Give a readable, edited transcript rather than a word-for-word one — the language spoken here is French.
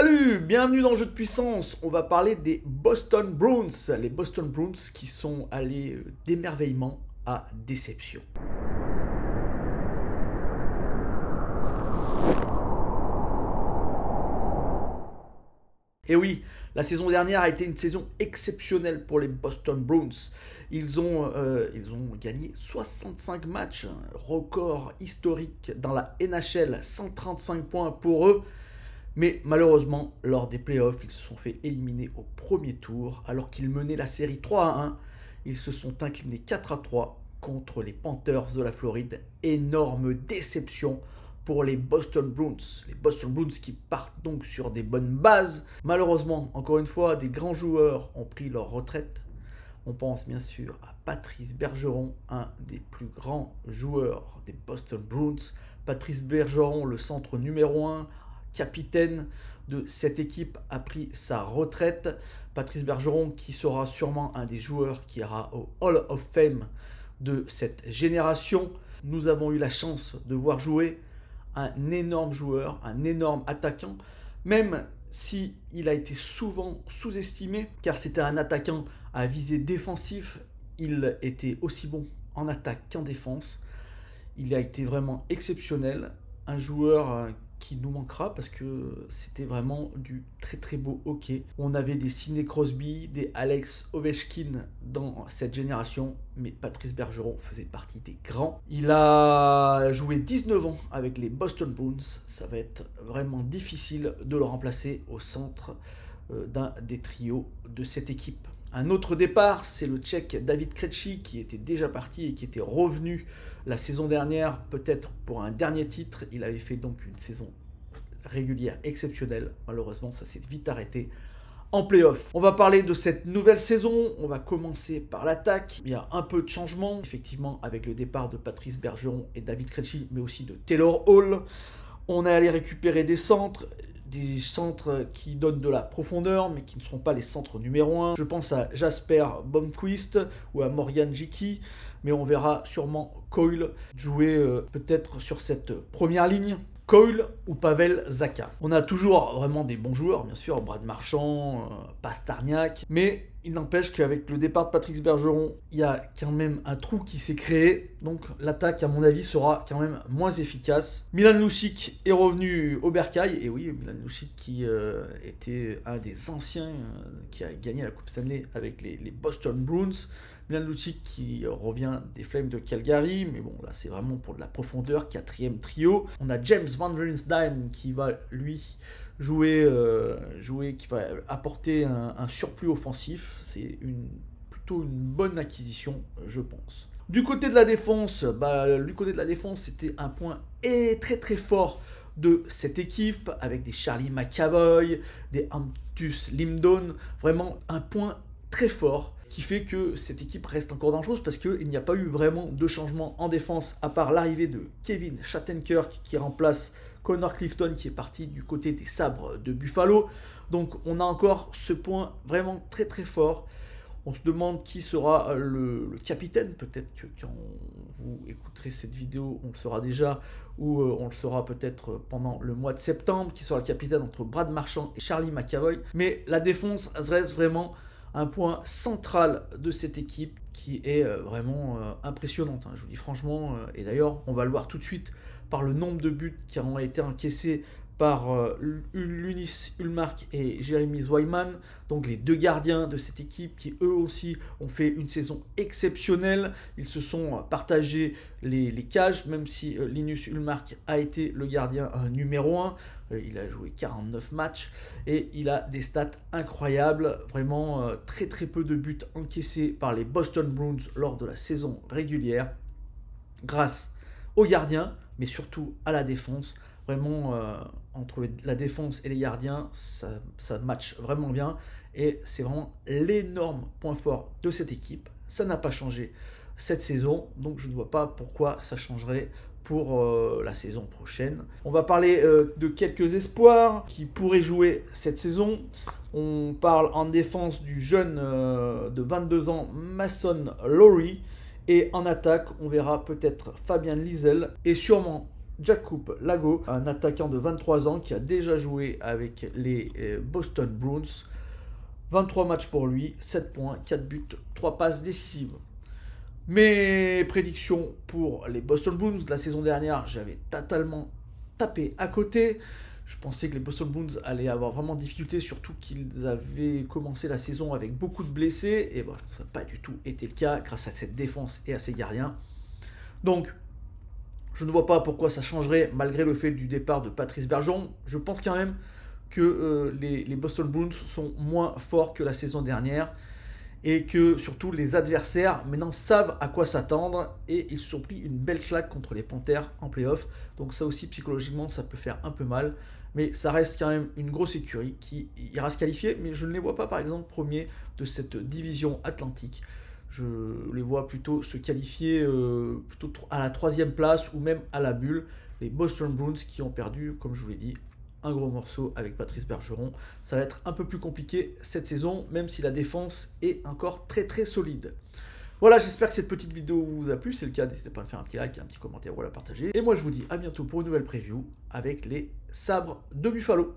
Salut, bienvenue dans Jeu de puissance. On va parler des Boston Bruins. Les Boston Bruins qui sont allés d'émerveillement à déception. Et oui, la saison dernière a été une saison exceptionnelle pour les Boston Bruins. Ils ont gagné 65 matchs, un record historique dans la NHL, 135 points pour eux. Mais malheureusement, lors des playoffs, ils se sont fait éliminer au premier tour. Alors qu'ils menaient la série 3-1, ils se sont inclinés 4-3 contre les Panthers de la Floride. Énorme déception pour les Boston Bruins. Les Boston Bruins qui partent donc sur des bonnes bases. Malheureusement, encore une fois, des grands joueurs ont pris leur retraite. On pense bien sûr à Patrice Bergeron, un des plus grands joueurs des Boston Bruins. Patrice Bergeron, le centre numéro 1, capitaine de cette équipe, a pris sa retraite. Patrice Bergeron qui sera sûrement un des joueurs qui ira au Hall of Fame de cette génération. Nous avons eu la chance de voir jouer un énorme joueur, un énorme attaquant, même si il a été souvent sous-estimé, car c'était un attaquant à visée défensif, il était aussi bon en attaque qu'en défense. Il a été vraiment exceptionnel, un joueur qui nous manquera parce que c'était vraiment du très très beau hockey. On avait des Sidney Crosby, des Alex Ovechkin dans cette génération, mais Patrice Bergeron faisait partie des grands. Il a joué 19 ans avec les Boston Bruins. Ça va être vraiment difficile de le remplacer au centre d'un des trios de cette équipe. Un autre départ, c'est le Tchèque David Krejci qui était déjà parti et qui était revenu la saison dernière, peut-être pour un dernier titre. Il avait fait donc une saison régulière exceptionnelle. Malheureusement, ça s'est vite arrêté en play-off. On va parler de cette nouvelle saison. On va commencer par l'attaque. Il y a un peu de changement, effectivement, avec le départ de Patrice Bergeron et David Krejci, mais aussi de Taylor Hall. On est allé récupérer des centres qui donnent de la profondeur, mais qui ne seront pas les centres numéro 1. Je pense à Jasper Blomqvist ou à Morgan Geekie, mais on verra sûrement Coyle jouer peut-être sur cette première ligne. Coyle ou Pavel Zacha. On a toujours vraiment des bons joueurs, bien sûr, Brad Marchand, Pastrnak, mais il n'empêche qu'avec le départ de Patrice Bergeron, il y a quand même un trou qui s'est créé, donc l'attaque, à mon avis, sera quand même moins efficace. Milan Lucic est revenu au bercail, et oui, Milan Lucic qui était un des anciens qui a gagné la Coupe Stanley avec les Boston Bruins. Milan Lucic qui revient des Flames de Calgary, mais bon, là c'est vraiment pour de la profondeur, quatrième trio. On a James Van Riemsdyk qui va lui jouer, qui va apporter un surplus offensif. C'est plutôt une bonne acquisition, je pense. Du côté de la défense, c'était un point très très fort de cette équipe, avec des Charlie McAvoy, des Hampus Lindholm, vraiment un point très fort qui fait que cette équipe reste encore dangereuse parce qu'il n'y a pas eu vraiment de changement en défense à part l'arrivée de Kevin Shattenkirk qui remplace Connor Clifton qui est parti du côté des Sabres de Buffalo. Donc on a encore ce point vraiment très très fort. On se demande qui sera le capitaine. Peut-être que quand vous écouterez cette vidéo, on le saura déjà, ou on le saura peut-être pendant le mois de septembre, qui sera le capitaine entre Brad Marchand et Charlie McAvoy. Mais la défense reste vraiment un point central de cette équipe qui est vraiment impressionnante, je vous dis franchement, et d'ailleurs on va le voir tout de suite par le nombre de buts qui ont été encaissés par Linus Ullmark et Jeremy Swayman, donc les deux gardiens de cette équipe qui eux aussi ont fait une saison exceptionnelle. Ils se sont partagés les cages, même si Linus Ullmark a été le gardien numéro 1. Il a joué 49 matchs et il a des stats incroyables, vraiment très très peu de buts encaissés par les Boston Bruins lors de la saison régulière, grâce aux gardiens, mais surtout à la défense. Vraiment, entre la défense et les gardiens, ça match vraiment bien. Et c'est vraiment l'énorme point fort de cette équipe. Ça n'a pas changé cette saison, donc je ne vois pas pourquoi ça changerait pour la saison prochaine. On va parler de quelques espoirs qui pourraient jouer cette saison. On parle en défense du jeune de 22 ans, Mason Lowry. Et en attaque, on verra peut-être Fabien Lysell et sûrement Jakub Lago, un attaquant de 23 ans qui a déjà joué avec les Boston Bruins. 23 matchs pour lui, 7 points, 4 buts, 3 passes décisives. Mes prédictions pour les Boston Bruins de la saison dernière, j'avais totalement tapé à côté. Je pensais que les Boston Bruins allaient avoir vraiment de difficultés, surtout qu'ils avaient commencé la saison avec beaucoup de blessés. Et voilà, ça n'a pas du tout été le cas grâce à cette défense et à ces gardiens. Donc, je ne vois pas pourquoi ça changerait malgré le fait du départ de Patrice Bergeron. Je pense quand même que les Boston Bruins sont moins forts que la saison dernière et que surtout les adversaires maintenant savent à quoi s'attendre et ils se sont pris une belle claque contre les Panthers en playoff. Donc ça aussi psychologiquement ça peut faire un peu mal, mais ça reste quand même une grosse écurie qui ira se qualifier, mais je ne les vois pas par exemple premier de cette division atlantique. Je les vois plutôt se qualifier plutôt à la 3e place ou même à la bulle. Les Boston Bruins qui ont perdu, comme je vous l'ai dit, un gros morceau avec Patrice Bergeron. Ça va être un peu plus compliqué cette saison, même si la défense est encore très très solide. Voilà, j'espère que cette petite vidéo vous a plu. Si c'est le cas, n'hésitez pas à me faire un petit like, un petit commentaire ou à la partager. Et moi, je vous dis à bientôt pour une nouvelle preview avec les Sabres de Buffalo.